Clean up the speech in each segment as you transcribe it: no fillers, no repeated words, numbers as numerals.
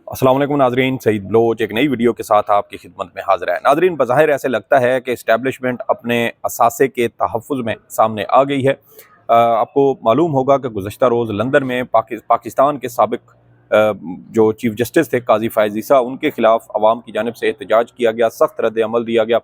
अस्सलाम वालेकुम नाजरीन, सईद बलोच एक नई वीडियो के साथ आपकी खिदमत में हाजिर है। नाजरीन, बज़ाहिर ऐसे लगता है कि इस्टेब्लिशमेंट अपने असासे के तहफ़्फ़ुज़ में सामने आ गई है। आपको मालूम होगा कि गुज़श्ता रोज़ लंदन में पाकिस्तान के साबिक़ जो चीफ़ जस्टिस थे काज़ी फ़ायज़ ईसा, उनके ख़िलाफ़ अवाम की जानिब से एहतजाज किया गया, सख्त रद्द-ए-अमल दिया गया।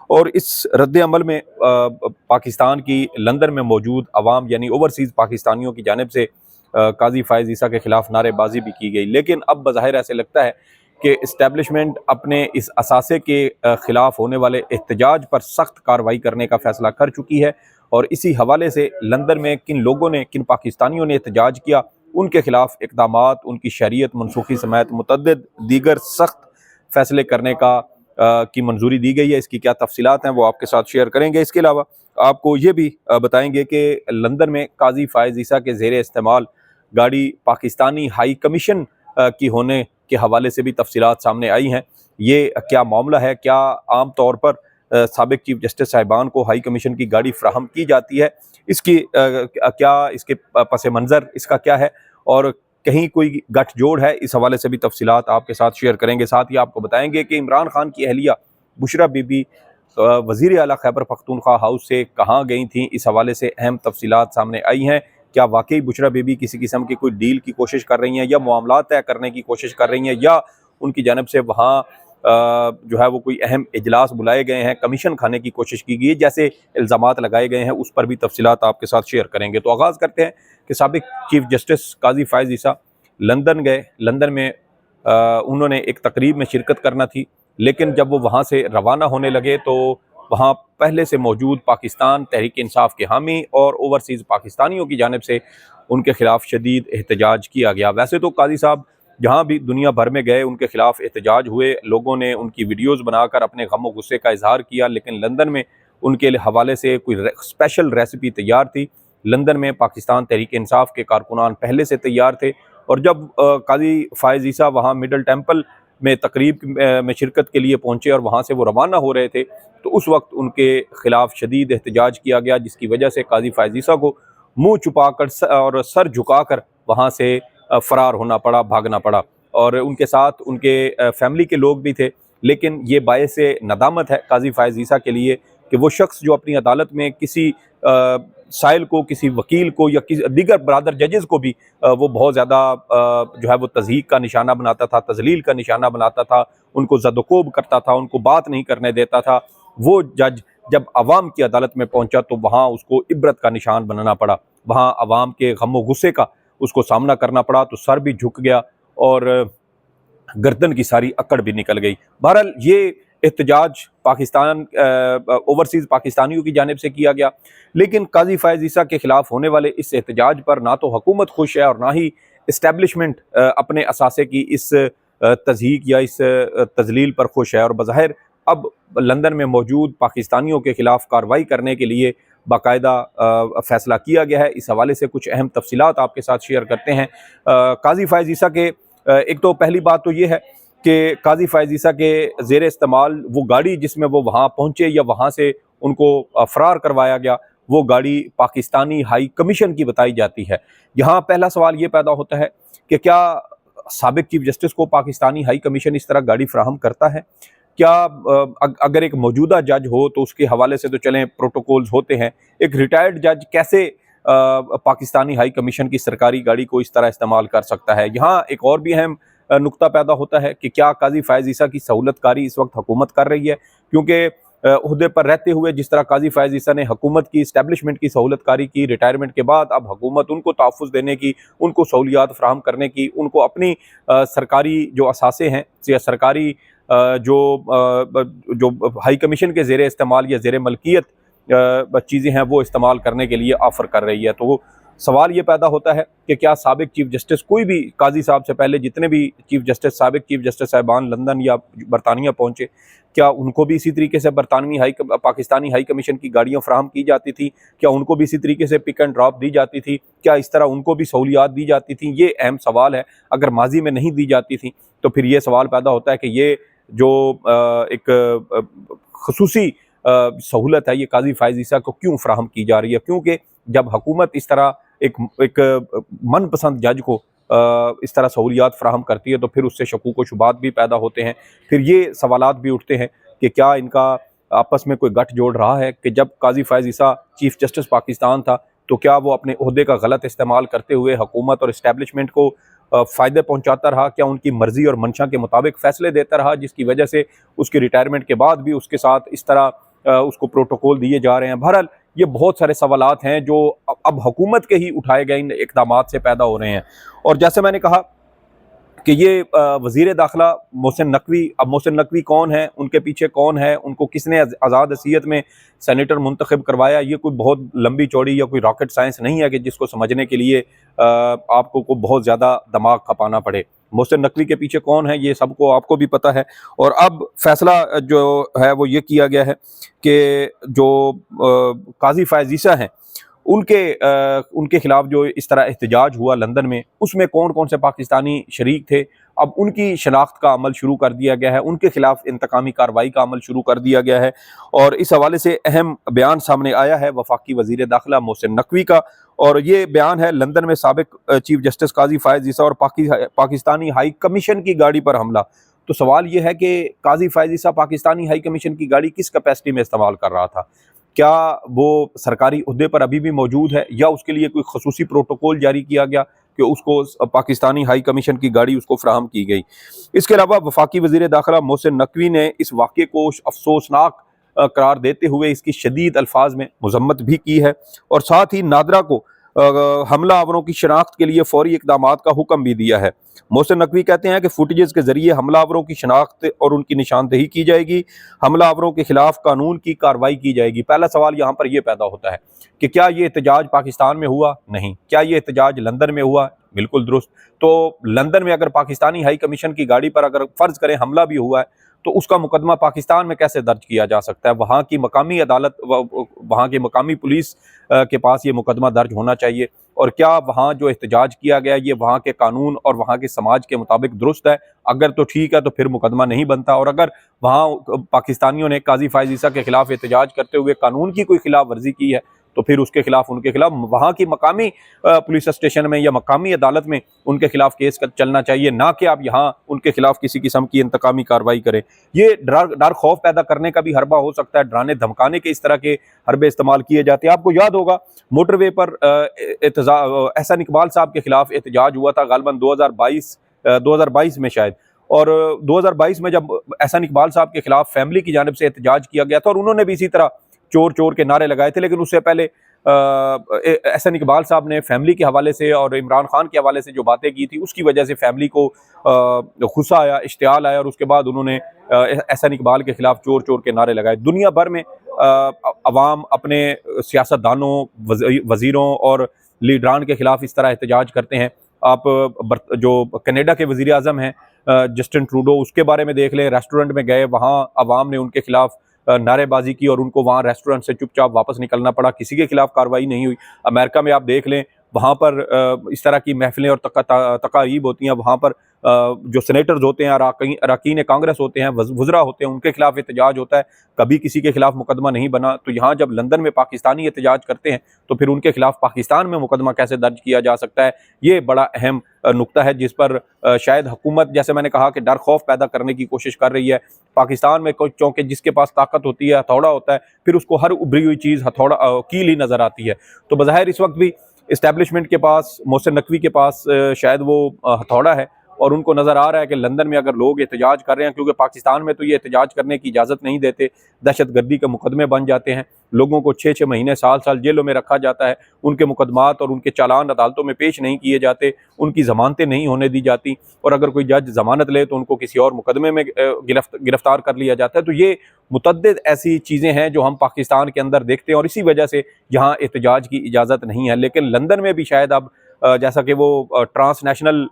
और इस रद्द-ए-अमल में पाकिस्तान की लंदन में मौजूद अवाम यानी ओवरसीज़ पाकिस्तानियों की जानिब से काज़ी फ़ायज़ ईसा के ख़िलाफ़ नारेबाज़ी भी की गई। लेकिन अब बज़ाहिर ऐसे लगता है कि इस्टेब्लिशमेंट अपने इस असासे के ख़िलाफ़ होने वाले एहतजाज पर सख्त कार्रवाई करने का फ़ैसला कर चुकी है। और इसी हवाले से लंदन में किन लोगों ने, किन पाकिस्तानियों ने एहतजाज किया, उनके ख़िलाफ़ इक़दामात, उनकी शरीयत मनसूख़ी समेत मुतअद्दिद दीगर सख्त फ़ैसले करने का की मंजूरी दी गई है। इसकी क्या तफ़सीलात हैं वो आपके साथ शेयर करेंगे। इसके अलावा आपको ये भी बताएंगे कि लंदन में काज़ी फ़ायज़ ईसा के ज़ेरे इस्तेमाल गाड़ी पाकिस्तानी हाई कमीशन की होने के हवाले से भी तफ़सीलात सामने आई हैं। ये क्या मामला है? क्या आम तौर पर साबिक़ चीफ़ जस्टिस साहिबान को हाई कमीशन की गाड़ी फ़राहम की जाती है? इसकी क्या इसके पस मंज़र इसका क्या है? और कहीं कोई गठजोड़ है? इस हवाले से भी तफ़सीलात आपके साथ शेयर करेंगे। साथ ही आपको बताएंगे कि इमरान खान की अहलिया बुशरा बीबी वज़ीर आला खैबर पख्तूनख्वा हाउस से कहाँ गई थीं? इस हवाले से अहम तफ़सीलात सामने आई हैं। क्या वाकई बुशरा बीबी किसी किस्म की कोई डील की कोशिश कर रही हैं, या मामलात तय करने की कोशिश कर रही हैं, या उनकी जानिब से वहाँ जो है वो कोई अहम इजलास बुलाए गए हैं, कमीशन खाने की कोशिश की गई है, जैसे इल्ज़ामात लगाए गए हैं, उस पर भी तफ़सीलात आपके साथ शेयर करेंगे। तो आगाज़ करते हैं कि साबिक़ चीफ़ जस्टिस काज़ी फ़ायज़ ईसा लंदन गए। लंदन में उन्होंने एक तकरीब में शिरकत करना थी, लेकिन जब वो वहाँ से रवाना होने लगे तो वहाँ पहले से मौजूद पाकिस्तान तहरीक इंसाफ के हामी और ओवरसीज़ पाकिस्तानियों की जानिब से उनके ख़िलाफ़ शदीद एहतजाज किया गया। वैसे तो काज़ी साहब जहाँ भी दुनिया भर में गए उनके ख़िलाफ़ एहतजाज हुए, लोगों ने उनकी वीडियोज़ बनाकर अपने गम व गुस्से का इज़हार किया, लेकिन लंदन में उनके हवाले से कोई स्पेशल रेसिपी तैयार थी। लंदन में पाकिस्तान तहरीक इंसाफ के कारकुनान पहले से तैयार थे, और जब काज़ी फ़ायज़ ईसा वहाँ मिडल टेम्पल में तकरीब में शिरकत के लिए पहुँचे और वहाँ से वो रवाना हो रहे थे, तो उस वक्त उनके ख़िलाफ़ शदीद एहतजाज किया गया, जिसकी वजह से काज़ी फ़ायज़ ईसा को मुँह छुपाकर और सर झुकाकर वहाँ से फ़रार होना पड़ा, भागना पड़ा। और उनके साथ उनके फ़ैमिली के लोग भी थे। लेकिन ये बायसे नदामत है काज़ी फ़ायज़ ईसा के लिए कि वो शख्स जो अपनी अदालत में किसी साइल को, किसी वकील को या किसी दीगर ब्रादर जजेस को भी वो बहुत ज़्यादा जो है वो तज़हीक का निशाना बनाता था, तज़लील का निशाना बनाता था, उनको ज़द-ओ-कोब करता था, उनको बात नहीं करने देता था। वो जज जब अवाम की अदालत में पहुंचा तो वहाँ उसको इबरत का निशान बनना पड़ा, वहाँ अवाम के गम व गुस्से का उसको सामना करना पड़ा, तो सर भी झुक गया और गर्दन की सारी अकड़ भी निकल गई। बहरहाल ये एहतजाज पाकिस्तान ओवरसीज़ पाकिस्तानियों की जानिब से किया गया, लेकिन काज़ी फ़ायज़ ईसा के ख़िलाफ़ होने वाले इस एहतजाज पर ना तो हुकूमत खुश है और ना ही इस्टेब्लिशमेंट अपने असासे की इस तज़हीक या इस तज़लील पर खुश है। और बज़ाहिर अब लंदन में मौजूद पाकिस्तानियों के ख़िलाफ़ कार्रवाई करने के लिए बाकायदा फ़ैसला किया गया है। इस हवाले से कुछ अहम तफ़सीलात आपके साथ शेयर करते हैं। काज़ी फ़ायज़ ईसा के एक तो पहली बात तो ये है कि काज़ी फ़ायज़ ईसा के ज़ेर इस्तेमाल वो गाड़ी जिसमें वो वहाँ पहुँचे या वहाँ से उनको फ़रार करवाया गया, वो गाड़ी पाकिस्तानी हाई कमीशन की बताई जाती है। यहाँ पहला सवाल ये पैदा होता है कि क्या साबिक़ चीफ़ जस्टिस को पाकिस्तानी हाई कमीशन इस तरह गाड़ी फ़राहम करता है? क्या अगर एक मौजूदा जज हो तो उसके हवाले से तो चलें प्रोटोकॉल्स होते हैं, एक रिटायर्ड जज कैसे पाकिस्तानी हाई कमीशन की सरकारी गाड़ी को इस तरह इस्तेमाल कर सकता है? यहाँ एक और भी अहम नुक्ता पैदा होता है कि क्या काज़ी फ़ायज़ ईसा की सहूलतकारी इस वक्त हुकूमत कर रही है? क्योंकि ओहदे पर रहते हुए जिस तरह काज़ी फ़ायज़ ईसा ने हुकूमत की, इस्टेब्लिशमेंट की सहूलतकारी की, रिटायरमेंट के बाद अब हुकूमत उनको तहफ़्फ़ुज़ देने की, उनको सहूलियात फ़राहम करने की, उनको अपनी सरकारी जो असासे हैं या सरकारी जो हाई कमीशन के ज़ेरे इस्तेमाल या ज़ेरे मलकियत चीज़ें हैं वो इस्तेमाल करने के लिए ऑफ़र कर रही है। तो सवाल ये पैदा होता है कि क्या साबिक़ चीफ़ जस्टिस कोई भी काज़ी साहब से पहले जितने भी चीफ़ जस्टिस साबिक़ चीफ़ जस्टिस साहिबान लंदन या बरतानिया पहुँचे, क्या उनको भी इसी तरीके से पाकिस्तानी हाई कमीशन की गाड़ियाँ फ़राहम की जाती थी? क्या उनको भी इसी तरीके से पिक एंड ड्रॉप दी जाती थी? क्या इस तरह उनको भी सहूलियात दी जाती थी? ये अहम सवाल है। अगर माज़ी में नहीं दी जाती थी तो फिर ये सवाल पैदा होता है कि ये जो एक ख़ुसूसी सहूलत है ये काज़ी फ़ायज़ ईसा को क्यों फ़राहम की जा रही है? क्योंकि जब हुकूमत इस तरह एक मनपसंद जज को इस तरह सहूलियात फ़राहम करती है तो फिर उससे शकूक व शुबात भी पैदा होते हैं। फिर ये सवालात भी उठते हैं कि क्या इनका आपस में कोई गठजोड़ रहा है कि जब काजी फ़ैज़ ईसा चीफ़ जस्टिस पाकिस्तान था तो क्या वो अपने ओहदे का गलत इस्तेमाल करते हुए हुकूमत और इस्टेब्लिशमेंट को फ़ायदे पहुँचाता रहा? क्या उनकी मर्ज़ी और मंशा के मुताबिक फ़ैसले देता रहा, जिसकी वजह से उसकी रिटायरमेंट के बाद भी उसके साथ इस तरह उसको प्रोटोकॉल दिए जा रहे हैं? बहरहाल ये बहुत सारे सवालात हैं जो अब हुकूमत के ही उठाए गए इन इक़दामात से पैदा हो रहे हैं। और जैसे मैंने कहा कि ये वज़ीर दाखिला मोहसिन नकवी, अब मोहसिन नकवी कौन है, उनके पीछे कौन है, उनको किसने आज़ाद हैसियत में सेनेटर मुंतखब करवाया, ये कोई बहुत लंबी चौड़ी या कोई रॉकेट साइंस नहीं है कि जिसको समझने के लिए आपको को बहुत ज़्यादा दिमाग खपाना पड़े। मोहसिन नकवी के पीछे कौन है ये सबको आपको भी पता है। और अब फैसला जो है वो ये किया गया है कि जो काजी फ़ैज़ ईसा हैं उनके खिलाफ जो इस तरह एहतजाज हुआ लंदन में, उसमें कौन कौन से पाकिस्तानी शरीक थे, अब उनकी शनाख्त का अमल शुरू कर दिया गया है, उनके खिलाफ इंतकामी कार्रवाई का अमल शुरू कर दिया गया है। और इस हवाले से अहम बयान सामने आया है वफाकी वज़ीर दाखिला मोहसिन नकवी का, और ये बयान है लंदन में साबिक चीफ जस्टिस काजी फ़ैज़ ईसा और पाकिस्तानी हाई कमीशन की गाड़ी पर हमला। तो सवाल ये है कि काजी फ़ैज़ ईसा पाकिस्तानी हाई कमीशन की गाड़ी किस कैपेसिटी में इस्तेमाल कर रहा था? क्या वो सरकारी ओहदे पर अभी भी मौजूद है या उसके लिए कोई खसूसी प्रोटोकॉल जारी किया गया कि उसको पाकिस्तानी हाई कमीशन की गाड़ी उसको फराहम की गई? इसके अलावा वफाकी वज़ीर दाखिला मोहसिन नकवी ने इस वाक़े को अफसोसनाक करार देते हुए इसकी शदीद अल्फाज में मज़म्मत भी की है और साथ ही नादरा को हमला आवरों की शनाख्त के लिए फौरी इक़दामात का हुक्म भी दिया है। मोहसिन नकवी कहते हैं कि फुटेजेस के जरिए हमलावरों की शनाख्त और उनकी निशानदेही की जाएगी, हमलावरों के खिलाफ कानून की कार्रवाई की जाएगी। पहला सवाल यहाँ पर यह पैदा होता है कि क्या ये एहतजाज पाकिस्तान में हुआ? नहीं। क्या ये एहतजाज लंदन में हुआ? बिल्कुल दुरुस्त। तो लंदन में अगर पाकिस्तानी हाई कमीशन की गाड़ी पर अगर फ़र्ज़ करें हमला भी हुआ है तो उसका मुकदमा पाकिस्तान में कैसे दर्ज किया जा सकता है? वहाँ की मकामी अदालत वहाँ की मकामी पुलिस के पास ये मुकदमा दर्ज होना चाहिए। और क्या वहाँ जो एहतजाज किया गया ये वहाँ के कानून और वहाँ के समाज के मुताबिक दुरुस्त है? अगर तो ठीक है तो फिर मुकदमा नहीं बनता, और अगर वहाँ पाकिस्तानियों ने काजी फ़ैज़ ईसा के खिलाफ एहतजाज करते हुए कानून की कोई खिलाफ वर्जी की है तो फिर उसके खिलाफ उनके खिलाफ वहाँ की मकामी पुलिस स्टेशन में या मकामी अदालत में उनके खिलाफ केस चलना चाहिए, ना कि आप यहाँ उनके खिलाफ किसी किस्म की इंतकामी कार्रवाई करें। ये डर खौफ पैदा करने का भी हरबा हो सकता है, डराने धमकाने के इस तरह के हरबे इस्तेमाल किए जाते हैं। आपको याद होगा मोटरवे पर एहसान इकबाल साहब के खिलाफ एहतजाज हुआ था गालिबन 2022 में शायद, और 2022 में जब एहसान इकबाल साहब के खिलाफ फैमिली की जानिब से एहतजाज किया गया था और उन्होंने भी इसी तरह चोर चोर के नारे लगाए थे, लेकिन उससे पहले एहसान इकबाल साहब ने फैमिली के हवाले से और इमरान खान के हवाले से जो बातें की थी उसकी वजह से फैमिली को गुस्सा आया, इश्तियाल आया, और उसके बाद उन्होंने एहसान इकबाल के खिलाफ चोर चोर के नारे लगाए। दुनिया भर में अवाम अपने सियासतदानों, वज़ीरों और लीडरान के खिलाफ इस तरह एहतजाज करते हैं। आप जो कनाडा के वज़ीर आज़म हैं जस्टिन ट्रूडो, उसके बारे में देख लें, रेस्टोरेंट में गए, वहाँ अवाम ने उनके खिलाफ नारेबाजी की और उनको वहाँ रेस्टोरेंट से चुपचाप वापस निकलना पड़ा, किसी के खिलाफ कार्रवाई नहीं हुई। अमेरिका में आप देख लें, वहाँ पर इस तरह की महफिलें और तकारीब होती हैं, वहाँ पर जो सेनेटर्स होते हैं, अरकान कांग्रेस होते हैं, वज़रा होते हैं, उनके खिलाफ एहतजाज होता है, कभी किसी के खिलाफ मुकदमा नहीं बना। तो यहाँ जब लंदन में पाकिस्तानी एहतजाज करते हैं तो फिर उनके खिलाफ पाकिस्तान में मुकदमा कैसे दर्ज किया जा सकता है? ये बड़ा अहम नुक्ता है जिस पर शायद हुकूमत, जैसे मैंने कहा, कि डर खौफ पैदा करने की कोशिश कर रही है। पाकिस्तान में कोई चौंके जिसके पास ताकत होती है, हथौड़ा होता है, फिर उसको हर उभरी हुई चीज़ हथौड़ा कील ही नज़र आती है। तो बज़ाहिर इस वक्त भी इस्टेब्लिशमेंट के पास, मोहसिन नकवी के पास शायद वो हथौड़ा है, और उनको नज़र आ रहा है कि लंदन में अगर लोग एहतजाज कर रहे हैं, क्योंकि पाकिस्तान में तो ये एहतजाज करने की इजाज़त नहीं देते, दहशतगर्दी के मुकदमे बन जाते हैं, लोगों को 6-6 महीने, साल जेलों में रखा जाता है, उनके मुकदमात और उनके चालान अदालतों में पेश नहीं किए जाते, उनकी ज़मानतें नहीं होने दी जाती, और अगर कोई जज ज़मानत ले तो उनको किसी और मुकदमे में गिरफ्तार कर लिया जाता है। तो ये मुतअद्दिद ऐसी चीज़ें हैं जो हम पाकिस्तान के अंदर देखते हैं, और इसी वजह से यहाँ एहतजाज की इजाज़त नहीं है। लेकिन लंदन में भी शायद अब जैसा कि वो ट्रांसनेशनल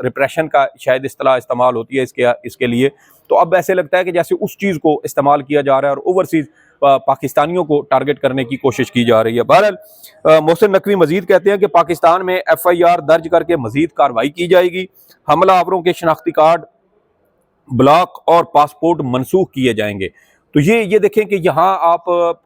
रिप्रेशन का शायद इस्तेमाल होती है इसके लिए, तो अब ऐसे लगता है कि जैसे उस चीज़ को इस्तेमाल किया जा रहा है और ओवरसीज़ पाकिस्तानियों को टारगेट करने की कोशिश की जा रही है। बहरहाल मोहसिन नकवी मजीद कहते हैं कि पाकिस्तान में FIR दर्ज करके मजीद कार्रवाई की जाएगी, हमला आवरों के शनाख्ती कार्ड, ब्लॉक और पासपोर्ट मनसूख किए जाएंगे। तो ये देखें कि यहाँ आप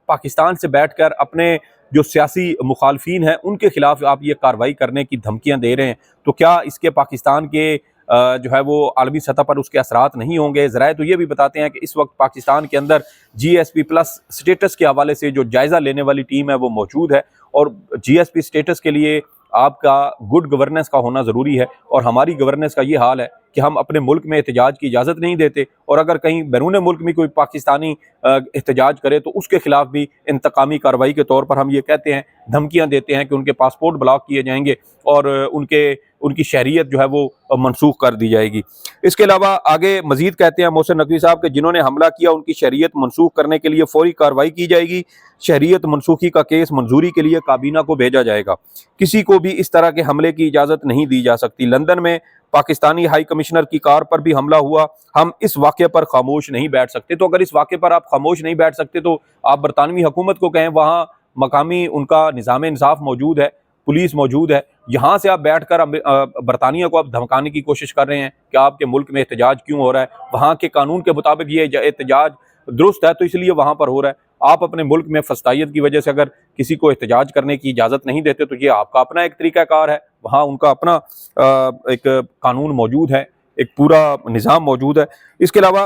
पाकिस्तान से बैठकर अपने जो सियासी मुखालफीन हैं उनके खिलाफ आप ये कार्रवाई करने की धमकियाँ दे रहे हैं, तो क्या इसके पाकिस्तान के जो है वो आलमी सतह पर उसके असरात नहीं होंगे? ज़राए तो ये भी बताते हैं कि इस वक्त पाकिस्तान के अंदर GSP+ स्टेटस के हवाले से जो जायज़ा लेने वाली टीम है वो मौजूद है, और GSP स्टेटस के लिए आपका गुड गवर्नेंस का होना ज़रूरी है। और हमारी गवर्नेंस का ये हाल है कि हम अपने मुल्क में एहतजाज की इजाज़त नहीं देते, और अगर कहीं बैरून मुल्क में कोई पाकिस्तानी एहतजाज करे तो उसके खिलाफ भी इंतकामी कार्रवाई के तौर पर हम ये कहते हैं, धमकियाँ देते हैं कि उनके पासपोर्ट ब्लॉक किए जाएंगे और उनकी शहरियत जो है वो मनसूख कर दी जाएगी। इसके अलावा आगे मजीद कहते हैं मोहसिन नकवी साहब कि जिन्होंने हमला किया उनकी शहरियत मनसूख करने के लिए फौरी कार्रवाई की जाएगी। शहरियत मनसूखी का केस मंजूरी के लिए काबीना को भेजा जाएगा। किसी को भी इस तरह के हमले की इजाज़त नहीं दी जा सकती। लंदन में पाकिस्तानी हाई कमिश्नर की कार पर भी हमला हुआ, हम इस वाक़े पर खामोश नहीं बैठ सकते। तो अगर इस वाक़े पर आप खामोश नहीं बैठ सकते तो आप बरतानवी हुकूमत को कहें, वहाँ मकामी उनका निज़ाम इंसाफ मौजूद है, पुलिस मौजूद है। यहाँ से आप बैठकर बरतानिया को आप धमकाने की कोशिश कर रहे हैं कि आपके मुल्क में एहतजाज क्यों हो रहा है, वहाँ के कानून के मुताबिक ये एहतजाज दुरुस्त है तो इसलिए वहाँ पर हो रहा है। आप अपने मुल्क में फस्तायत की वजह से अगर किसी को एहतजाज करने की इजाज़त नहीं देते तो ये आपका अपना एक तरीक़ाकार है, वहाँ उनका अपना एक कानून मौजूद है, एक पूरा निज़ाम मौजूद है। इसके अलावा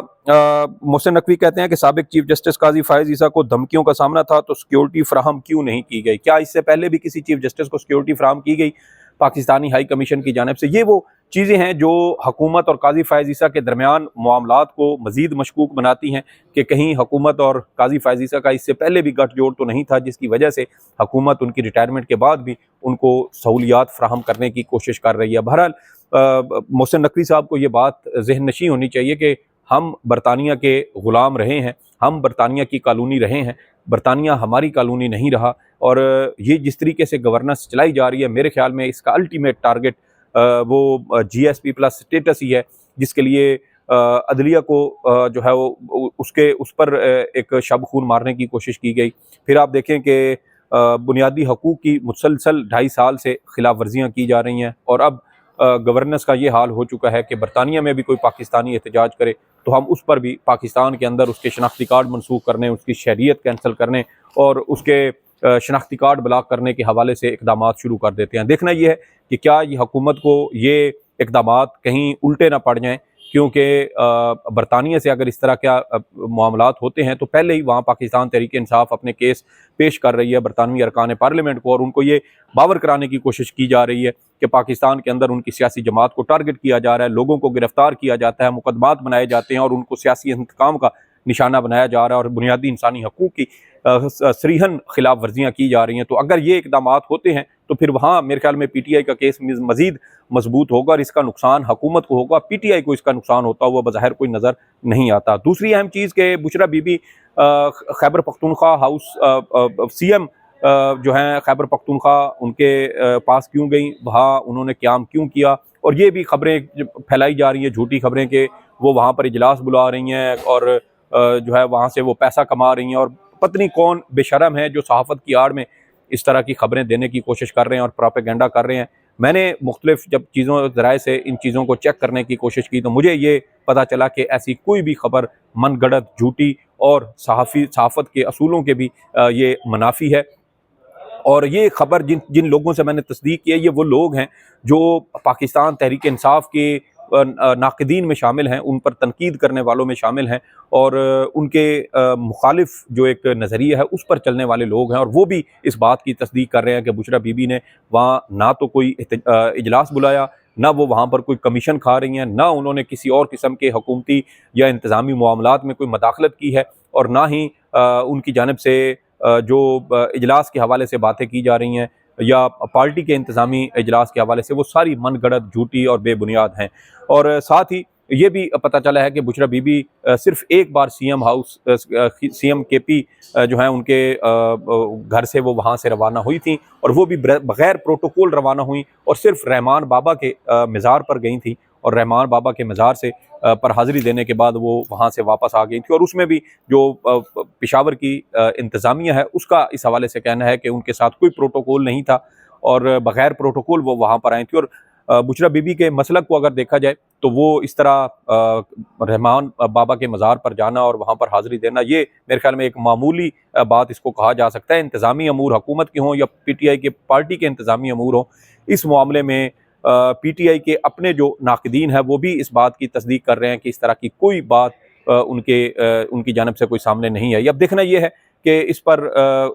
मोहसिन नकवी कहते हैं कि साबिक चीफ जस्टिस काजी फ़ायज़ ईसा को धमकियों का सामना था तो सिक्योरिटी फ्राहम क्यों नहीं की गई? क्या इससे पहले भी किसी चीफ जस्टिस को सिक्योरिटी फ्राहम की गई पाकिस्तानी हाई कमीशन की जानिब से? ये वो चीज़ें हैं जो हुकूमत और काजी फ़ायज़ ईसा के दरमियान मामलात को मज़ीद मशकूक बनाती हैं कि कहीं हुकूमत और काजी फ़ायज़ ईसा का इससे पहले भी गठजोड़ तो नहीं था जिसकी वजह से हुकूमत उनकी रिटायरमेंट के बाद भी उनको सहूलियात फ्राहम करने की कोशिश कर रही है। बहरहाल मोहसिन नकवी साहब को ये बात ज़हन नशी होनी चाहिए कि हम बरतानिया के ग़ुलाम रहे हैं, हम बरतानिया की कॉलोनी रहे हैं, बरतानिया हमारी कॉलोनी नहीं रहा। और ये जिस तरीके से गवर्नेंस चलाई जा रही है, मेरे ख्याल में इसका अल्टीमेट टारगेट वो GSP+ स्टेटस ही है, जिसके लिए अदलिया को जो है वो उस पर एक शब खून मारने की कोशिश की गई। फिर आप देखें कि बुनियादी हकूक़ की मुसलसल 2.5 साल से खिलाफ वर्जियाँ की जा रही हैं, और अब गवर्नेंस का ये हाल हो चुका है कि बरतानिया में भी कोई पाकिस्तानी एहतजाज करे तो हम उस पर भी पाकिस्तान के अंदर उसके शनाख्ती कार्ड मनसूख करने, उसकी शहरियत कैंसिल करने और उसके शनाख्ती कार्ड ब्लॉक करने के हवाले से इक़दामात शुरू कर देते हैं। देखना ये है कि क्या ये हुकूमत को ये इक़दामात कहीं उल्टे ना पड़ जाएँ, क्योंकि बरतानिया से अगर इस तरह का मामलात होते हैं तो पहले ही वहाँ पाकिस्तान तहरीक इंसाफ अपने केस पेश कर रही है बरतानवी अरकान पार्लियामेंट को, और उनको ये बावर कराने की कोशिश की जा रही है कि पाकिस्तान के अंदर उनकी सियासी जमात को टारगेट किया जा रहा है, लोगों को गिरफ्तार किया जाता है, मुकदमात बनाए जाते हैं और उनको सियासी इंतकाम का निशाना बनाया जा रहा है और बुनियादी इंसानी हकूक़ की सरीहन खिलाफ वर्जियाँ की जा रही हैं। तो अगर ये इक़दामात होते हैं तो फिर वहाँ मेरे ख्याल में PTI का केस मज़ीद मजबूत होगा और इसका नुकसान हुकूमत को होगा, PTI को इसका नुकसान होता हुआ बज़ाहिर कोई नज़र नहीं आता। दूसरी अहम चीज़ के बुशरा बीबी खैबर पख्तूनख्वा हाउस CM जो हैं खैबर पख्तूनख्वा उनके पास क्यों गई, वहाँ उन्होंने क़याम क्यों किया, और ये भी खबरें फैलाई जा रही हैं, झूठी खबरें कि वो वहाँ पर इजलास बुला रही हैं और जो है वहाँ से वो पैसा कमा रही हैं, और पत्नी कौन बेशरम है जो सहाफ़त की आड़ में इस तरह की खबरें देने की कोशिश कर रहे हैं और प्रोपेगेंडा कर रहे हैं। मैंने मुख्तलिफ जब ज़राए से इन चीज़ों को चेक करने की कोशिश की तो मुझे ये पता चला कि ऐसी कोई भी खबर मनगढ़ंत, झूठी और सहाफ़त के असूलों के भी ये मुनाफी है। और ये खबर जिन लोगों से मैंने तस्दीक की है, ये वो लोग हैं जो पाकिस्तान तहरीक इंसाफ के नाक़दीन में शामिल हैं, उन पर तनकीद करने वालों में शामिल हैं, और उनके मुखालिफ जो एक नज़रिया है उस पर चलने वाले लोग हैं, और वो भी इस बात की तस्दीक कर रहे हैं कि बुशरा बीबी ने वहाँ ना तो कोई इजलास बुलाया, ना वो वहाँ पर कोई कमीशन खा रही हैं, ना उन्होंने किसी और किस्म के हुकूमती या इंतज़ामी मामलात में कोई मदाखलत की है, और ना ही उनकी जानिब से जो इजलास के हवाले से बातें की जा रही हैं या पार्टी के इंतज़ामी इजलास के हवाले से, वो सारी मनगढ़ंत, झूठी और बेबुनियाद हैं। और साथ ही ये भी पता चला है कि बुशरा बीबी सिर्फ एक बार CM KP जो है उनके घर से वो वहाँ से रवाना हुई थी, और वो भी बग़ैर प्रोटोकॉल रवाना हुई और सिर्फ रहमान बाबा के मज़ार पर गई थी, और रहमान बाबा के मज़ार से पर हाज़िरी देने के बाद वो वहाँ से वापस आ गई थी। और उसमें भी जो पेशावर की इंतज़ामिया है उसका इस हवाले से कहना है कि उनके साथ कोई प्रोटोकॉल नहीं था और बग़ैर प्रोटोकॉल वो वहाँ पर आई थी। और बुशरा बीबी के मसलक को अगर देखा जाए तो वो इस तरह रहमान बाबा के मज़ार पर जाना और वहाँ पर हाज़िरी देना, ये मेरे ख्याल में एक मामूली बात इसको कहा जा सकता है। इंतज़ामी अमूर हुकूमत के हों या PTI के पार्टी के इंतज़ामी अमूर हों, इस मामले में PTI के अपने जो नाक़दीन हैं वो भी इस बात की तस्दीक कर रहे हैं कि इस तरह की कोई बात उनकी जानिब से कोई सामने नहीं आई। अब देखना ये है कि इस पर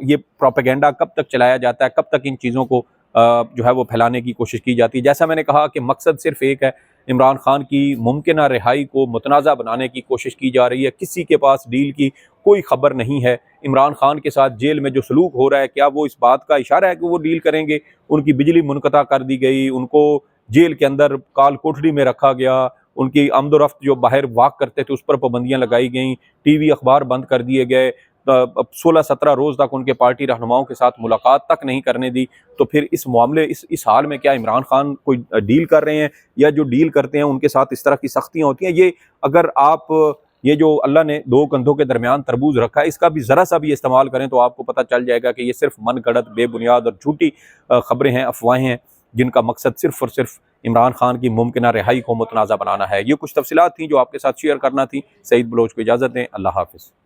ये प्रोपेगेंडा कब तक चलाया जाता है, कब तक इन चीज़ों को जो है वो फैलाने की कोशिश की जाती है। जैसा मैंने कहा कि मकसद सिर्फ एक है, इमरान खान की मुमकिना रिहाई को मुतनाज़ा बनाने की कोशिश की जा रही है। किसी के पास डील की कोई खबर नहीं है। इमरान खान के साथ जेल में जो सलूक हो रहा है, क्या वो इस बात का इशारा है कि वो डील करेंगे? उनकी बिजली मुनक़ता कर दी गई, उनको जेल के अंदर काल कोठरी में रखा गया, उनकी आमदोरफ्त जो बाहर वाक करते थे उस पर पाबंदियाँ लगाई गईं, टीवी अखबार बंद कर दिए गए, अब 16-17 रोज़ तक उनके पार्टी रहनुमाओं के साथ मुलाकात तक नहीं करने दी। तो फिर इस मामले इस हाल में क्या इमरान खान कोई डील कर रहे हैं, या जो डील करते हैं उनके साथ इस तरह की सख्तियाँ होती हैं? ये अगर आप ये जो अल्लाह ने दो कंधों के दरमियान तरबूज रखा है, इसका भी ज़रा सा भी इस्तेमाल करें तो आपको पता चल जाएगा कि ये सिर्फ मनगढ़ंत, बेबुनियाद और झूठी खबरें हैं, अफवाहें हैं, जिनका मकसद सिर्फ और सिर्फ इमरान खान की मुमकिना रिहाई को मुतनाज़ा बनाना है। ये कुछ तफसीलात थी जो आपके साथ शेयर करना थी। सईद बलोच को इजाज़त दें। अल्लाह हाफ़िज़।